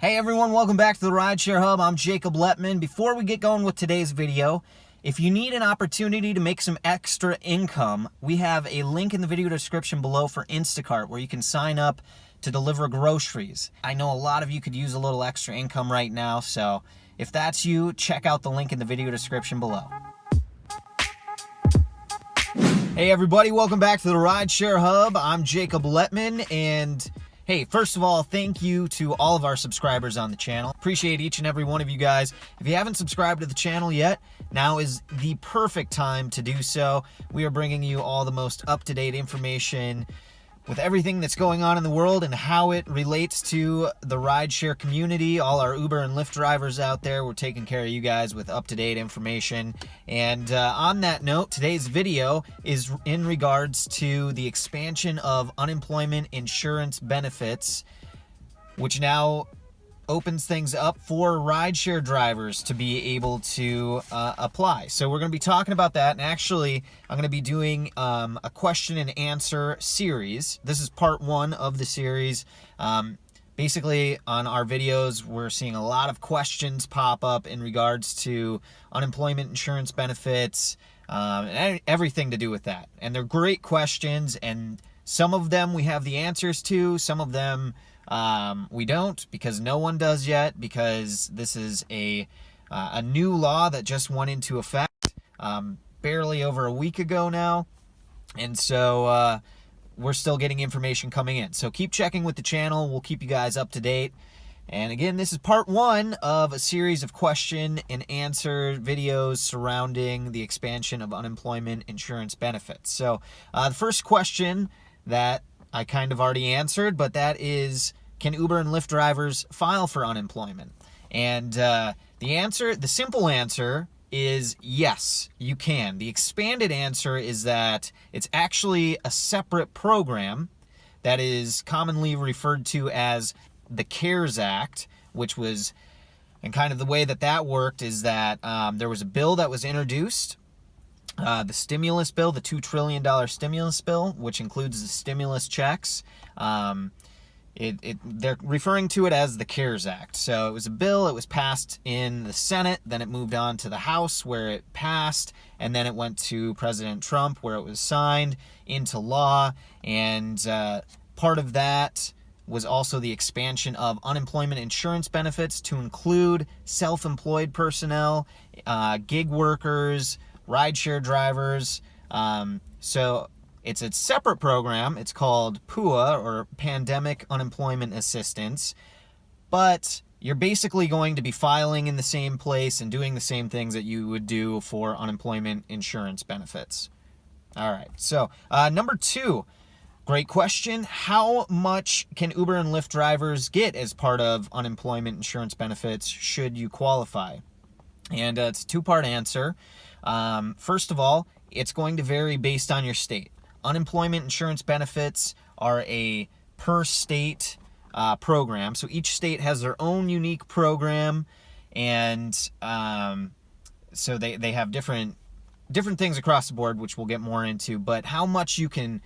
Hey everyone, welcome back to the Rideshare Hub. I'm Jacob Letman. Before we get going with today's video, if you need an opportunity to make some extra income, we have a link in the video description below for Instacart where you can sign up to deliver groceries. I know a lot of you could use a little extra income right now, so if that's you, check out the link in the video description below. Hey everybody, welcome back to the Rideshare Hub. I'm Jacob Letman, and hey, first of all, thank you to all of our subscribers on the channel. Appreciate each and every one of you guys. If you haven't subscribed to the channel yet, now is the perfect time to do so. We are bringing you all the most up-to-date information with everything that's going on in the world and how it relates to the rideshare community. All our Uber and Lyft drivers out there, we're taking care of you guys with up-to-date information. And on that note, today's video is in regards to the expansion of unemployment insurance benefits, which now opens things up for rideshare drivers to be able to apply. So we're going to be talking about that, and actually I'm going to be doing a question and answer series. This is part one of the series. Basically, on our videos, we're seeing a lot of questions pop up in regards to unemployment insurance benefits, and everything to do with that. And they're great questions, and some of them we have the answers to, some of them we don't, because no one does yet, because this is a new law that just went into effect barely over a week ago now, and so we're still getting information coming in. So keep checking with the channel. We'll keep you guys up to date. And again, this is part one of a series of question and answer videos surrounding the expansion of unemployment insurance benefits. So the first question that I kind of already answered, but that is, can Uber and Lyft drivers file for unemployment? And the simple answer is yes, you can. The expanded answer is that it's actually a separate program that is commonly referred to as the CARES Act, which was, and kind of the way that worked is that there was a bill that was introduced, the stimulus bill, the $2 trillion stimulus bill, which includes the stimulus checks. They're referring to it as the CARES Act. So it was a bill, it was passed in the Senate, then it moved on to the House where it passed, and then it went to President Trump where it was signed into law. And part of that was also the expansion of unemployment insurance benefits to include self-employed personnel, gig workers, rideshare drivers. So it's a separate program. It's called PUA, or Pandemic Unemployment Assistance. But you're basically going to be filing in the same place and doing the same things that you would do for unemployment insurance benefits. All right. So number two, great question. How much can Uber and Lyft drivers get as part of unemployment insurance benefits should you qualify? And it's a two-part answer. First of all, it's going to vary based on your state. Unemployment insurance benefits are a per state program. So each state has their own unique program, and so they have different things across the board, which we'll get more into. But how much you can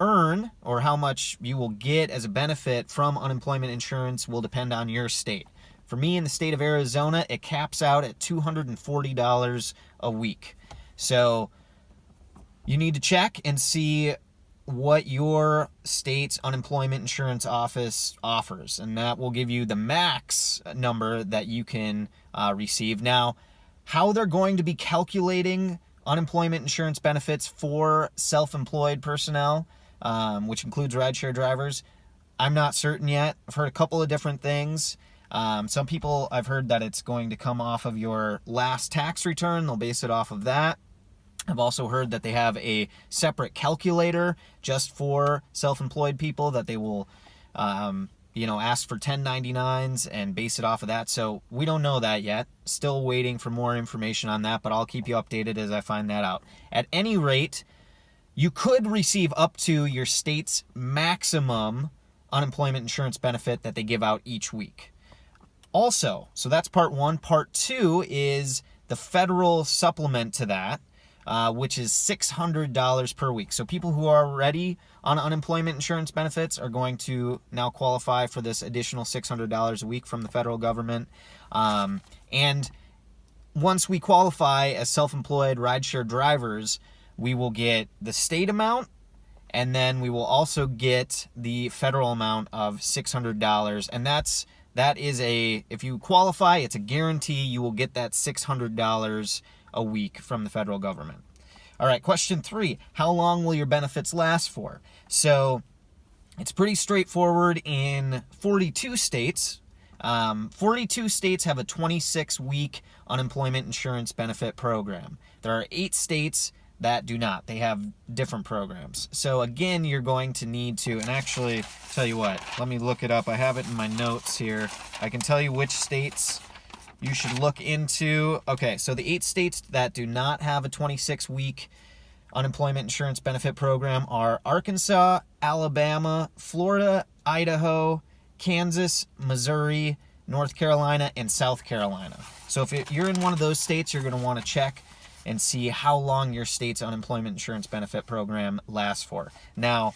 earn or how much you will get as a benefit from unemployment insurance will depend on your state. For me, in the state of Arizona, it caps out at $240 a week. So you need to check and see what your state's unemployment insurance office offers, and that will give you the max number that you can receive. Now, how they're going to be calculating unemployment insurance benefits for self-employed personnel, which includes rideshare drivers, I'm not certain yet. I've heard a couple of different things. Some people, I've heard that it's going to come off of your last tax return. They'll base it off of that. I've also heard that they have a separate calculator just for self-employed people that they will, ask for 1099s and base it off of that. So we don't know that yet. Still waiting for more information on that, but I'll keep you updated as I find that out. At any rate, you could receive up to your state's maximum unemployment insurance benefit that they give out each week. Also, so that's part one. Part two is the federal supplement to that. which is $600 per week. So people who are already on unemployment insurance benefits are going to now qualify for this additional $600 a week from the federal government. And once we qualify as self-employed rideshare drivers, we will get the state amount, and then we will also get the federal amount of $600. And that is if you qualify, it's a guarantee you will get that $600 a week from the federal government. All right, question 3, how long will your benefits last for? So it's pretty straightforward in 42 states. 42 states have a 26-week unemployment insurance benefit program. There are 8 states that do not. They have different programs. So again, you're going to need to, and actually, tell you what, let me look it up. I have it in my notes here. I can tell you which states you should look into. Okay, so the 8 states that do not have a 26-week unemployment insurance benefit program are Arkansas, Alabama, Florida, Idaho, Kansas, Missouri, North Carolina, and South Carolina. So if you're in one of those states, you're going to want to check and see how long your state's unemployment insurance benefit program lasts for. Now,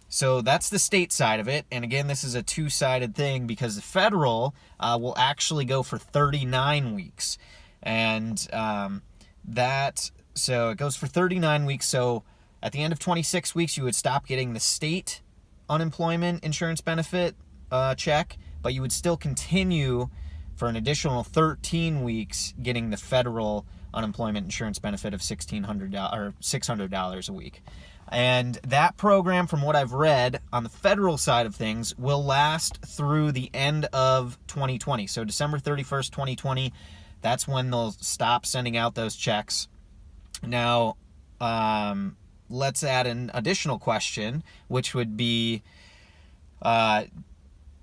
so that's the state side of it. And again, this is a two-sided thing because the federal will actually go for 39 weeks. And so it goes for 39 weeks. So at the end of 26 weeks, you would stop getting the state unemployment insurance benefit check, but you would still continue for an additional 13 weeks getting the federal unemployment insurance benefit of $1,600 or $600 a week. And that program, from what I've read on the federal side of things, will last through the end of 2020. So December 31st, 2020, that's when they'll stop sending out those checks. Now, let's add an additional question, which would be,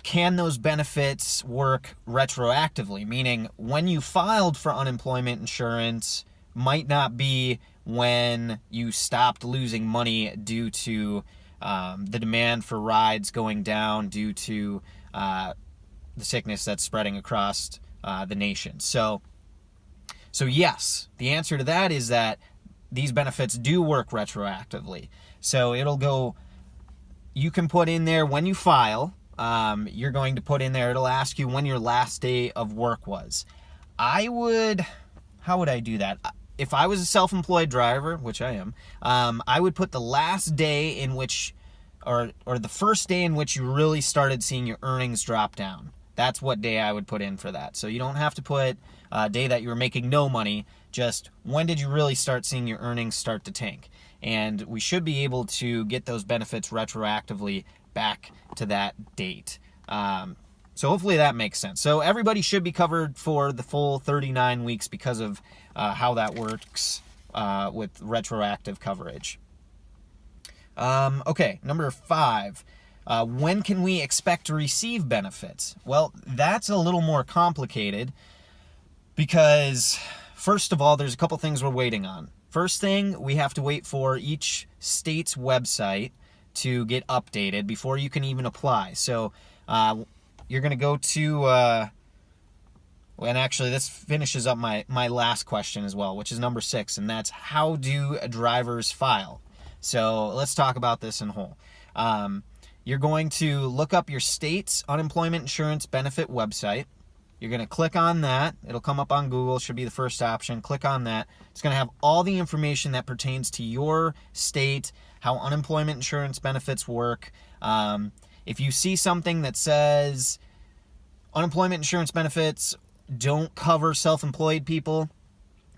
can those benefits work retroactively? Meaning, when you filed for unemployment insurance might not be when you stopped losing money due to the demand for rides going down due to the sickness that's spreading across the nation. So yes, the answer to that is that these benefits do work retroactively. So you can put in there when you file, you're going to put in there, it'll ask you when your last day of work was. How would I do that? If I was a self-employed driver, which I am, I would put the last day in which, or the first day in which you really started seeing your earnings drop down. That's what day I would put in for that. So you don't have to put a day that you were making no money, just when did you really start seeing your earnings start to tank? And we should be able to get those benefits retroactively back to that date. So hopefully that makes sense. So everybody should be covered for the full 39 weeks because of how that works with retroactive coverage. Okay, number 5. When can we expect to receive benefits? Well, that's a little more complicated because, first of all, there's a couple things we're waiting on. First thing, we have to wait for each state's website to get updated before you can even apply. So you're going to go to, and actually this finishes up my last question as well, which is number 6, and that's how do drivers file? So let's talk about this in whole. You're going to look up your state's unemployment insurance benefit website. You're going to click on that. It'll come up on Google. Should be the first option. Click on that. It's going to have all the information that pertains to your state, how unemployment insurance benefits work. If you see something that says unemployment insurance benefits don't cover self-employed people,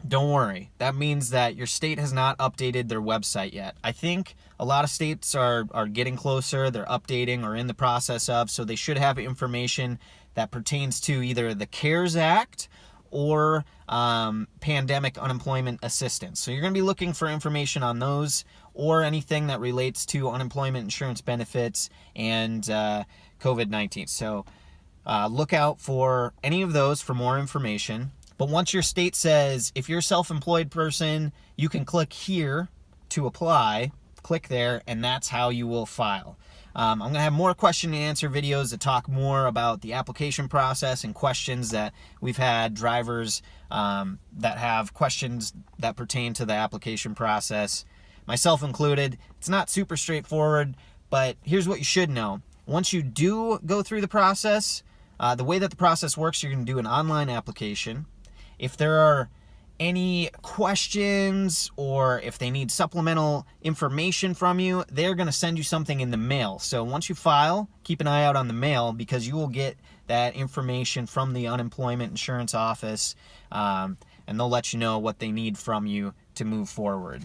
don't worry. That means that your state has not updated their website yet. I think a lot of states are getting closer. They're updating or in the process of, so they should have information that pertains to either the CARES Act or pandemic unemployment assistance. So you're going to be looking for information on those or anything that relates to unemployment insurance benefits and COVID-19. So look out for any of those for more information. But once your state says, if you're a self-employed person, you can click here to apply, click there, and that's how you will file. I'm going to have more question and answer videos that talk more about the application process and questions that we've had drivers that have questions that pertain to the application process, myself included. It's not super straightforward, but here's what you should know. Once you do go through the process, the way that the process works, you're going to do an online application. If there are any questions or if they need supplemental information from you, they're going to send you something in the mail. So once you file, keep an eye out on the mail, because you will get that information from the unemployment insurance office, and they'll let you know what they need from you to move forward.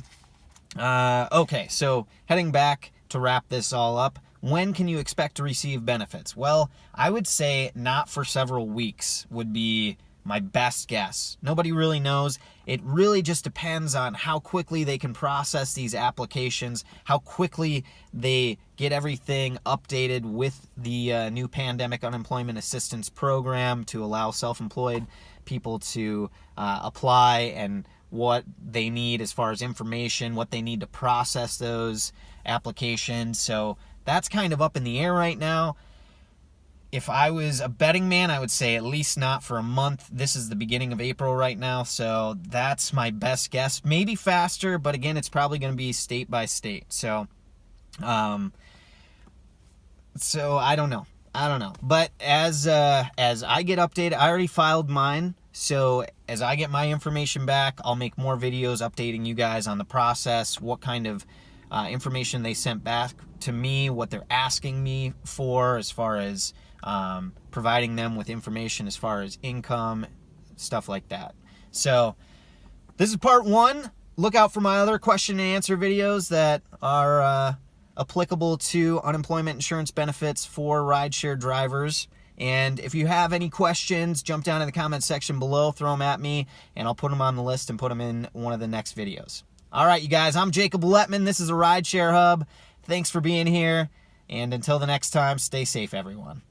Okay, so heading back to wrap this all up, when can you expect to receive benefits? Well, I would say not for several weeks would be my best guess. Nobody really knows. It really just depends on how quickly they can process these applications, how quickly they get everything updated with the new pandemic unemployment assistance program to allow self-employed people to apply, and what they need as far as information, what they need to process those applications. So that's kind of up in the air right now. If I was a betting man, I would say at least not for a month. This is the beginning of April right now, so that's my best guess. Maybe faster, but again, it's probably going to be state by state. So I don't know. But as I get updated, I already filed mine. So as I get my information back, I'll make more videos updating you guys on the process, what kind of information they sent back to me, what they're asking me for as far as providing them with information as far as income, stuff like that. So this is part 1. Look out for my other question and answer videos that are applicable to unemployment insurance benefits for rideshare drivers. And if you have any questions, jump down in the comment section below, throw them at me, and I'll put them on the list and put them in one of the next videos. All right, you guys, I'm Jacob Letman. This is a Rideshare Hub. Thanks for being here. And until the next time, stay safe, everyone.